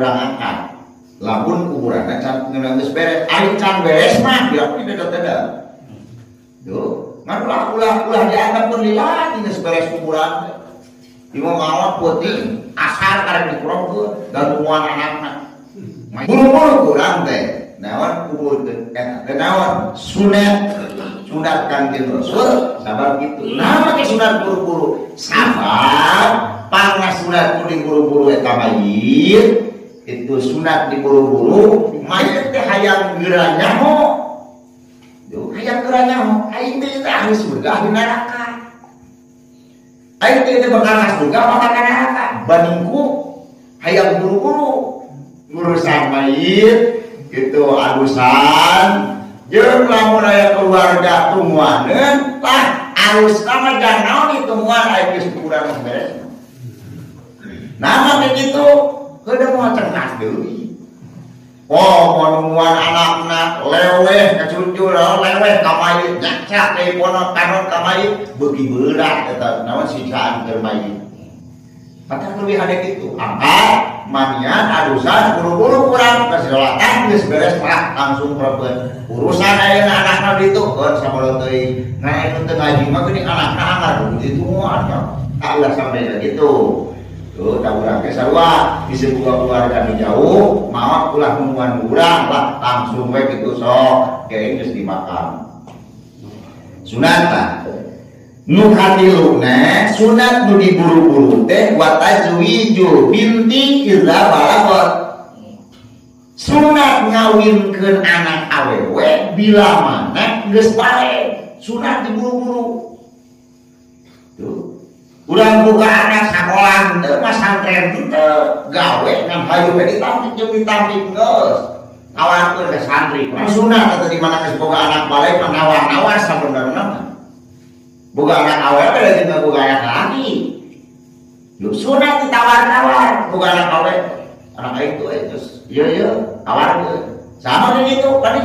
kurang angkat. Lamun kuburan can geus beres, ari can beres mah biar tidak. Tuh, ngan ulah dianggap lila geus beres kuburan. Imam awak putih asar karek dikurangkeun gangguan anakna. Buru-buru kurang teh. Naon kubur eta teh naon? Sunat Kanjeng Rasul sabar kitu. Nah make sunat buru-buru. Sabar pangas sunat kudu buru-buru eta mayit. Itu sunat diburu-buru mayat teh hayang geura nyaho. Duh, hayang geura nyaho. Aing teh ahli surga ahli neraka. Aing teh bakal surga bakal neraka. Bandingku hayang buru-buru ngurusan mayit itu alusan jeung lamun aya keluarga tungguaneun lah alusna mah jangan naon ditungguan aya geus kurang beres. Nah begitu heudeung moal cernas deui. Oh, monuan anakna leweh ka cucu leweh ka mayit nyacak telepono kanon ka mayit beuki beurah eta naon siksaan keur mayit. Patah lebih ada gitu. Angkat manian adusan buru-buru kurang keselatan geus beres lah langsung proper. Urusan ayeuna anakna ditu keun sabaraha teuing. Nah itu teu ngaji mah geuning anakna anggar begitu moal. Tak ulah sampai gitu. Tuh, tak urang ke sarua di sebuah keluarga di jauh, maaf ulah nungguan urang lah langsung we kitu sok geus geus dimakan. Sunat nu katiluna sunat nu diburu-buru teh wa tazwiju binti idza balagot. Sunat ngawinkeun anak awewe bila mana geus bae. Sunat diburu-buru. Tuh urang buka anak sakola teu masantren teu gawe ngan hayu we ditampik jeung ditampik geus awankeun ka santri sunat eta di mana geus boga anak bale panawar-nawar sabenerna boga anak awewe da jeung boga anak laki lu sunat ditawar-tawar boga anak awewe anak aing tuh geus ieu tawarkeun sama kitu kan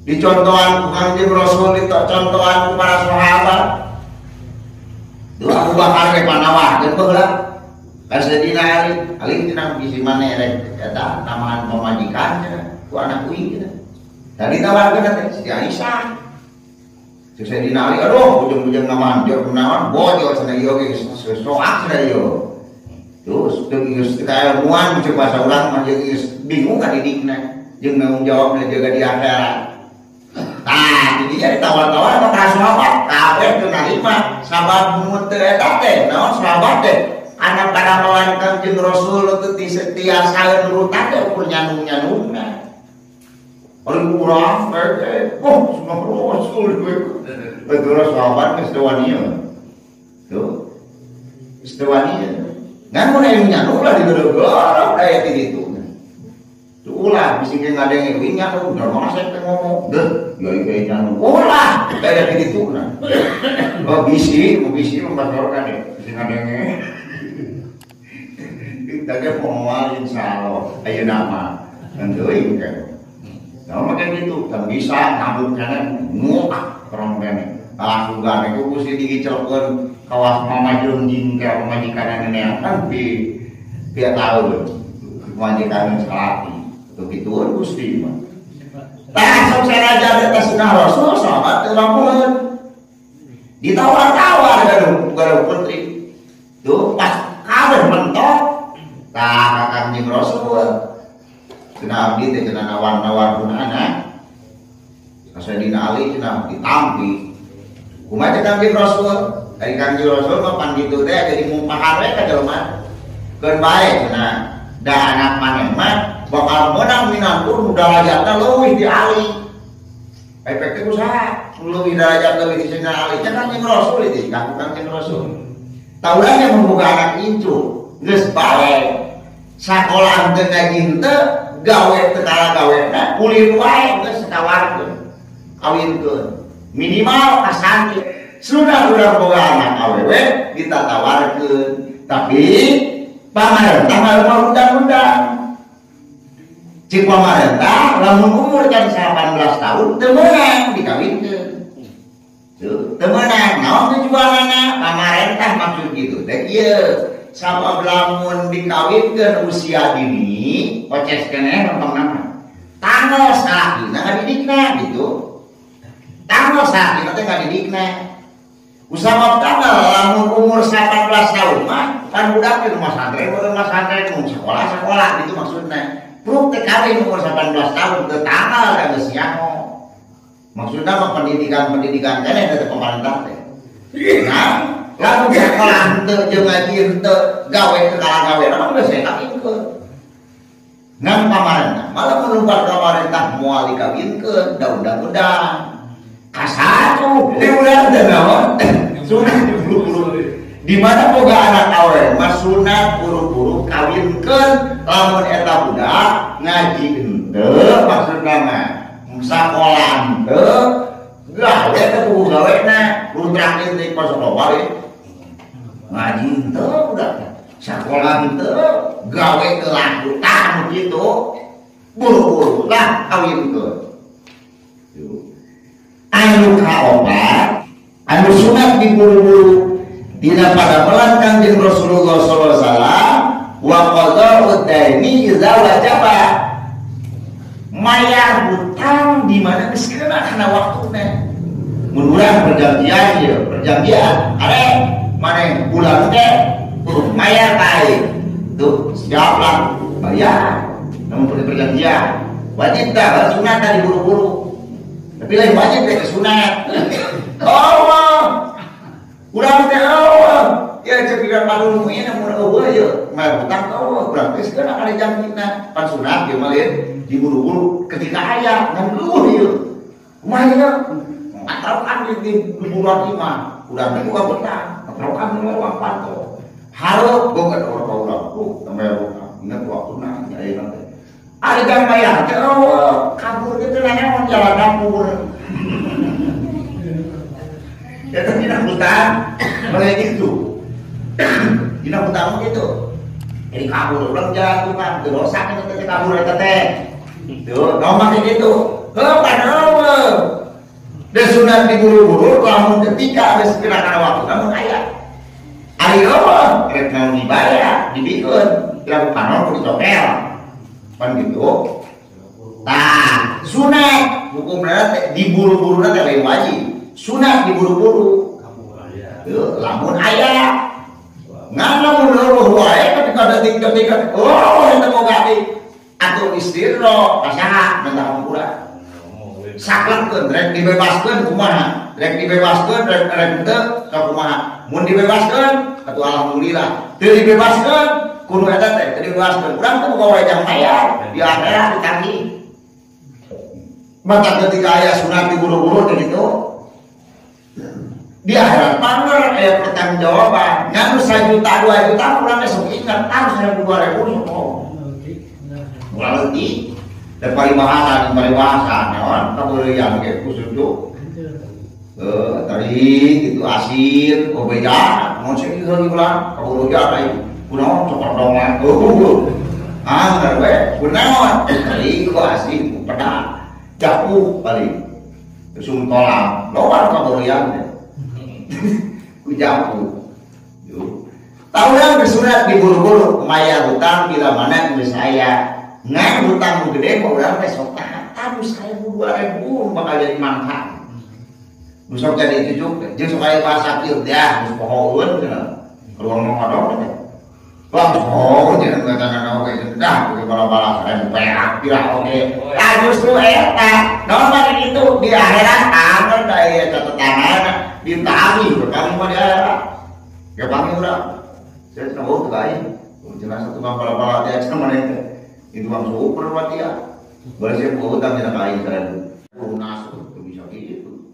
dicontohan ku Kanjeng Rasul dicontohan ku para sahabat. Duh Abu Bakar ke panawar dan baheula kasedina ali tina bisi maneh rek eta namahan pamajikan ku anak uing kita. Tadi tawarkeun teh si Aisyah. Kasedina ali aduh ujung-ujung namahan jor naon bojo cenah ieu ge soak cenah ieu. Terus teu geus kaya muan cek bahasa urang mah geus bingung ka didikna jeung nanggung jawabna jaga di akhirat. Nah, jadi jadi tawar-tawar sama para sahabat, kabeh teu narima sabab mun teu eta teh, naon sahabat teh? Anak kadamelan Kanjeng Rasul teu tiasa nurutan teh ukur nyanu-nyanuna. Orang kurang teh, oh semua Rasul betul sahabat geus teu wani. Tuh. Geus teu wani. Ngan mun aya nyanu lah digeureug aya ti ditu. Ulah bisi ge ngadenge winya ku normal saya teh ngomong deh gaya nyanu ulah kayak gitu nah oh bisi membatorkan deh bisi ngadenge kita ge moal insyaallah aya nama dan teuing kan nah maka gitu kan bisa ngambut kana muak orang kene langsung gane ku kusi digicelkeun kawas mamajeun jingka pamajikan nenek kan pieu tahu pamajikan salati begituan Gusti mah. Tah sok saraja eta sunah Rasul sahabat teu lamun ditawar-tawar gaduh putri. Tuh pas kabeh mentok tah ka Kanjeng Rasul. Cenah abdi teh cenah nawar-nawar anak. Kasedina Ali cenah ditampi. Kumaha teh Kanjeng Rasul? Dari Kanjeng Rasul mah pan kitu teh jadi mumpahar we ka jelema. Keun bae cenah da anak maneh mah bakal menang minangkun derajatna leuwih di Ali. Efeknya usaha leuwih derajat leuwih di Sayyidina Ali. Kanjeng Rasul itu, Kanjeng Rasul. Taulanya membuka anak itu, geus bae. Sakola teu ngagin teu gawe teu kala gawena, ulin wae geus tawarkeun. Kawinkeun. Minimal ka santri. Sudah urang boga anak awewe ditatawarkeun. Tapi pamarentah mah undang-undang. Cik pamarentah lamun umur can 18 tahun teu meunang dikawinkeun. Tuh, teu meunang naon tujuanna pamarentah maksud kitu teh kieu. sama lamun dikawinkeun usia dini oces keneh ngomong nama tanggal salakina ngadidikna gitu tanggal salakina teh ngadidikna usaha tanggal lamun umur 18 tahun mah kan budak di rumah santri sekolah gitu maksudnya perlu teh kawin umur 18 tahun ke tanggal dan geus nyaho maksudnya mah pendidikan keneh dari pemerintah teh nah lalu sekolah henteu jeung ngaji henteu gawe teu kalah gawe mah geus saya kawinkeun ngan pamarentah malah menumpat pamarentah moal dikawinkeun da undang-undang kasatu di udah ada naon sunat buru-buru di mana boga anak awe mas sunat buru-buru kawinkeun lamun eta budak ngaji henteu maksudna mah sakola henteu gawe teh kudu gawena kudu traktir di pos global ngaji henteu budak sakola henteu gawe teu laku tah kitu buru-buru lah kawinkeun anu kaopat anu sunat diburu-buru dina pada pelan Kanjeng Rasulullah sallallahu alaihi wasallam wa qada'u daini idza wajaba mayar hutang di mana geus kana waktuna mun urang perjanjian are mane bulan teh kudu mayar bae tuh siap lah bayar namun perjanjian wajib tah sunat diburu-buru tapi lain wajib teh sunat. Allah. Urang teh Allah. Ya cepikan malu ieu mun eueuh ye, mah hutang Allah. Urang teh sekeuna kana janjina pan sunat ge mah diburu-buru ketika aya ngan luhur ieu. Kumaha ieu? Atrokan di bulan imah. Urang teh buka betah. Atrokan lewat panto. Hareup boga urang tambah urang. Ingat waktuna aya teh. Ada yang bayar, kabur gitu nanya jalan dapur. Ya tapi tidak hutang, mulai gitu. Tidak hutang gitu. Jadi kabur, ulang jalan tuh kan, dosa kan kita kabur itu teh. Tuh, nomor gitu. Padahal, dan sunat diburu-buru, lamun ketika ada sekirakan waktu, namun ayat. Ayo, rek mau dibayar, dibikin, lalu panon dicopel. Pan gitu. Tah, sunat hukumna diburu-buru teh lain wajib. Sunat diburu-buru. Lamun aya. Ngan lamun eueuh wae ketika detik-detik eta boga di atuh istirro kasaha mentah urang. Saklengkeun rek dibebaskeun kumaha? Rek dibebaskeun rek teu kumaha? Mun dibebaskeun atuh alhamdulillah. Teu dibebaskeun kudu eta teh teu dibebaskeun. Urang teh boga wajah mayar di akhirat ditagih. Maka ketika aya sunat diburu-buru gitu di akhirat panger aya pertanggungjawaban. Nganu 1 juta 2 juta urang geus ingat harus 1.000 2.000 sok. Mulai leutik dan paribahasa naon kabeuleuyan ge kusujuk. Tadi itu asin, beja, mau sih lagi pulang, kabeuleuyan ai. Kunaon cokot dongan. Bener we, kunaon? Tadi ku asin, pedas. Japu paling. Sum tolang, lowar kabeuleuyan. Ku japu. Tahu yang bersunat diburu-buru mayar hutang bila mana geus aya. Ngan hutang gede kok urang teh sok tahan 1.000 2.000 bakal jadi manfaat. Nusok jadi cucuk jeung sok aya bahasa kieu ya geus pohoeun cenah. Ruang ngodong teh. Langsung jeung kata-kata oge dah ke bala-bala saya perak pirah oge. Justru eta naon bari kitu di akhirat aman da aya catetangan ditagi kami mah di akhirat. Ya kami urang. Saya tahu teu lain. Jelas satu bala-bala teh cenah maneh teh. Itu bang super buat dia. Bersih hutang tidak kain kalian. Lunas itu bisa gitu.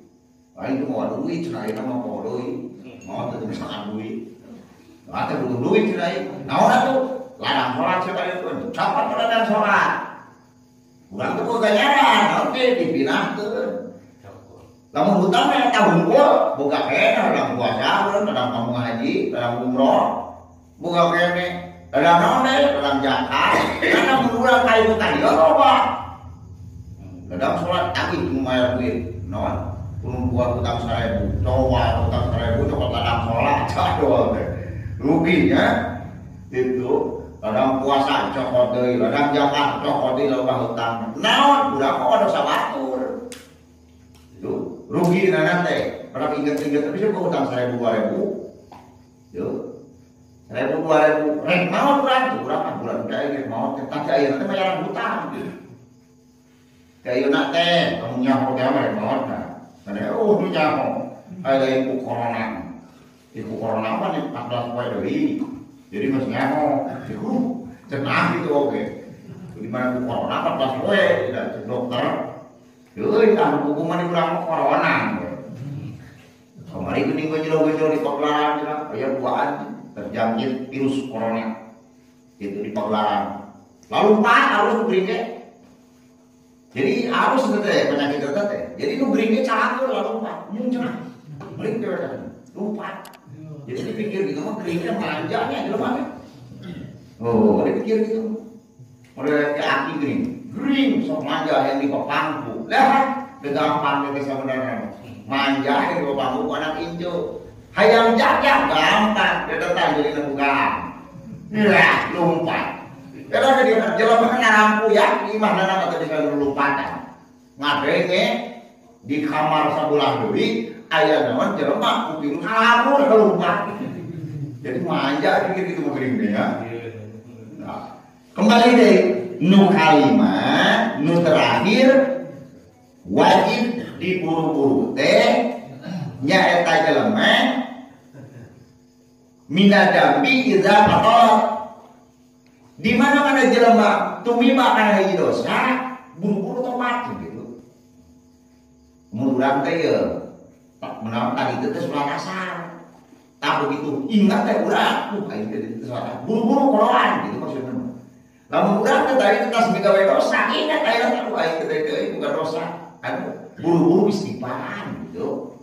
Lain itu mau duit, cerai nama mau duit. Mau tuh misalkan duit. Ada butuh duit cerai. Nah orang tuh ladang sholat siapa itu? Capat ladang sholat. Bukan tuh kok ganyaran. Oke dipinah tuh. Lamun hutangnya tahun gua buka kena dalam puasa, dalam kamu ngaji, dalam umroh, buka kene. Dalam none, dalam zakat, karena menurut kayu tadi, ya apa? Dalam sholat tapi lumayan duit, non? Kunung buat hutang 1.000, coba hutang 1.000, coba dalam sholat, cadoh, ruginya. Itu kadang puasa cokot deui, kadang zakat cokot deui loba hutang. Naon budak kok dosa batur. Itu rugi nana teh. Pernah inget-inget tapi coba hutang 1.000 2.000. Yo. 1.000 2.000. Rek naon urang bulan kayak ieu mau teh teh ayeuna teh bayaran hutang. Kayak nak teh kamu nyaho teh mah naon nah. Karena nu nyaho. Aya ibu corona. Ibu corona mah 14 poe deui. Jadi masih nyaho, cenah gitu oke. Di mana tuh corona 14 poe, tidak dokter. Euy, anu hukuman di urang corona. Kamari geuning gojol-gojol di Pagelaran cenah, aya buaan terjangkit virus corona. Itu di Pagelaran. Lalu harus beringe. Jadi harus teh penyakit teh. Jadi nu beringe cahakeun lalu mun cenah. Bring teh lupa. Jadi dipikir gitu mah keringnya manjanya jelema. Oh, dipikir gitu. Mulai ke aki gering sok manja yang di pangku. Lah, gampang ge sebenarnya. Manja yang di pangku anak injo. Hayang jaga gampang, dedetan jadi nebugan. Lah, lompat. Kalau dia jelema ngarampu ya, imah nana kata bisa lompatan. Ngadenge di kamar sabelah deui aya naon jelema ku virus kabur kelumpat. Jadi manja pikir gitu mah gering ya. Nah, kembali deh nu kalimat nu terakhir wajib diburu-buru teh nyaeta jelema minadambi idza qatal. Di mana-mana jelema tumiba kana hiji dosa buru-buru tobat gitu. Mun urang teh ye menawan tadi itu sholat asar. Tak begitu ingat teh urang, aing teh sholat buru-buru koloan gitu maksudnya. Lamun urang teh tadi tas migawe dosa, ingat ayeuna teh aing teh bukan dosa. Kan buru-buru istighfaran gitu.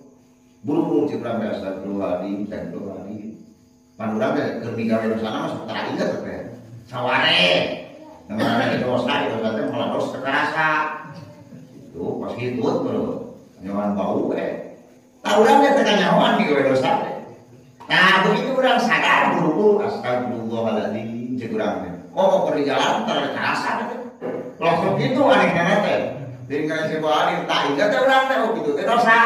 Buru-buru ciptaan astagfirullahaladzim, astagfirullahaladzim. Pan urang teh keur migawe dosana mah sok tara inget teh. Saware. Namanya dosa itu teh malah dosa kerasa. Itu pas hitut bro. Nyawan bau Nah, urang teh teu nyahoan di gawe dosa teh. Nah, begitu urang sadar buru-buru astagfirullahaladzim cek urang teh. Komo keur di jalan tara karasa teh. Langsung kitu anehna teh. Deui kana sebuah ari tak ingat teh urang teh kitu teh dosa.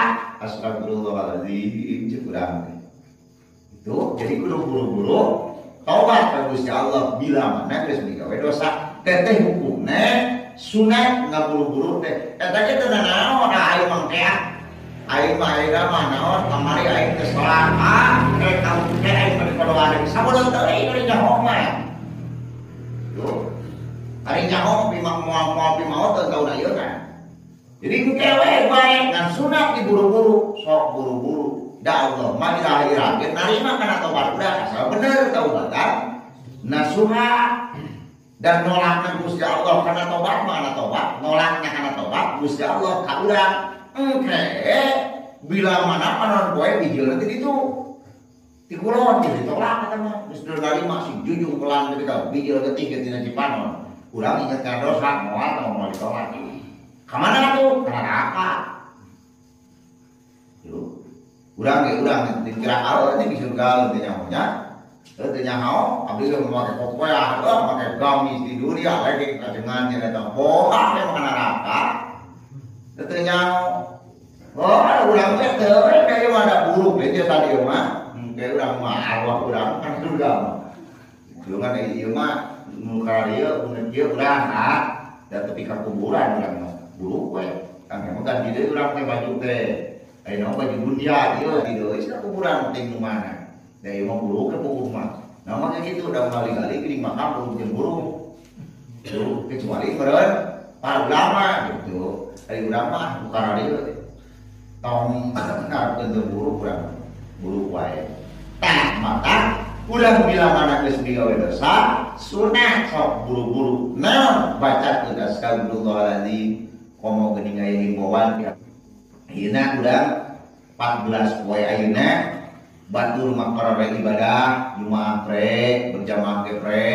Astagfirullahaladzim cek urang teh. Itu jadi kudu buru-buru taubat ka Gusti Allah bila mana geus migawe dosa. Teteh hukumna sunat ngaburu-buru teh. Eta ge teu naon aya mangkeak. Aing mah ayeuna mah naon kamari aing teh salat kamu teh aing mah dipadoan sabodo teh aing nyaho mah. Tuh. Ari nyaho pi mah moal pi mau teu tahu ayeuna. Jadi kewe bae ngan sunat diburu-buru, sok buru-buru. Da Allah mah ira-ira ge narima kana tobat urang asal bener taubatan nasuha dan nolakna Gusti Allah kana tobat mah kana tobat, nolakna kana tobat Gusti Allah ka urang. Bila mana panon poe bijil nanti itu dikulon jadi tolak kata mah geus narima si jujung pelan kita bijil ketiga tina cipanon urang inget ka dosa moal atau mau ditolak ka mana atuh ka neraka yo urang dikira awal nanti di surga teh nyahonya teu nyaho abdi geus make kokoya make gamis di dunia lagi kajengan nya eta bohong teh ka neraka teu nyaho. Oh, urang teh teu kayak mana buruk dia tadi mah. Kayak urang mah arwah urang kan surga mah. Itu kan ieu mah nu ka dieu mun dieu urang da tepi ka kuburan urang mah. Buruk we. Kan emang ganti deui urang teh baju teh. Ayeuna baju dunia ieu di deui sia kuburan teh nu mana. Da ieu mah buruk ke kubur mah. Nah mah kitu udah kali-kali geuning makam buruk jeung buruk. Tuh kecuali meureun para ulama gitu. Ari urang mah bukan dieu tong ngarep buru urang buru wae tah maka urang bila mana geus migawe dosa sunat sok buru-buru naon baca astagfirullahaladzim komo geuning aya himbauan ayeuna urang 14 poe ayeuna batur maqarare ibadah jumaah pre berjamaah ge pre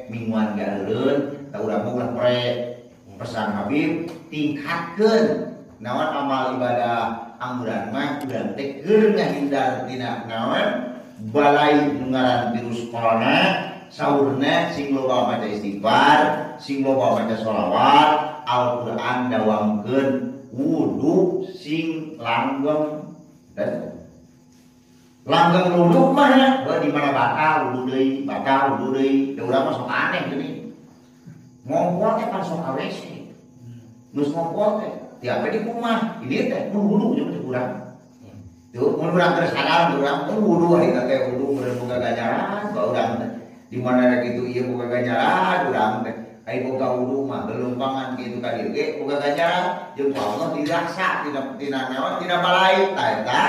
mingguan ge eureun ta urang mah pre pesan Habib tingkatkeun naon amal ibadah amuran mah urang teh keur ngahindar tina naon balai ngaran virus corona saurna sing loba maca istighfar, sing loba maca sholawat, Al-Qur'an dawamkeun wudu sing langgeng dan langgeng wudu mah di mana batal wudu deui, da urang mah sok aneh geuning. Ngongkol teh kan sok AWC. Geus ngongkol teh tiap di rumah, ini teh wudu jeung teh urang. Tuh, mun urang terus sadar urang teh wudu ayeuna teh wudu bener boga ganjaran, ba urang teh di mana kitu ieu boga ganjaran urang teh. Ai boga wudu mah gelumpangan kitu ka dieu ge boga ganjaran jeung Allah diraksa tina naon tina balai tah eta.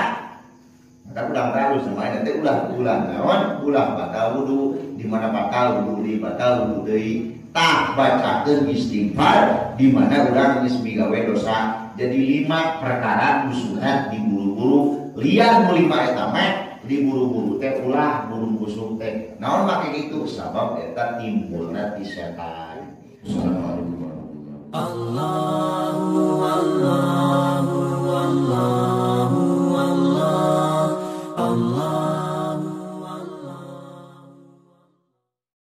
Maka ulang terus namanya teh ulah naon ulah batal wudu di mana batal wudu di batal wudu deui. Tah bacakeun istighfar di mana urang geus migawe dosa. Jadi 5 perkara musuhan diburu-buru lian nu 5 eta mah diburu-buru teh ulah buru busuk teh. Naon make kitu sabab eta timbulna ti setan. Assalamualaikum warahmatullahi wabarakatuh. Allah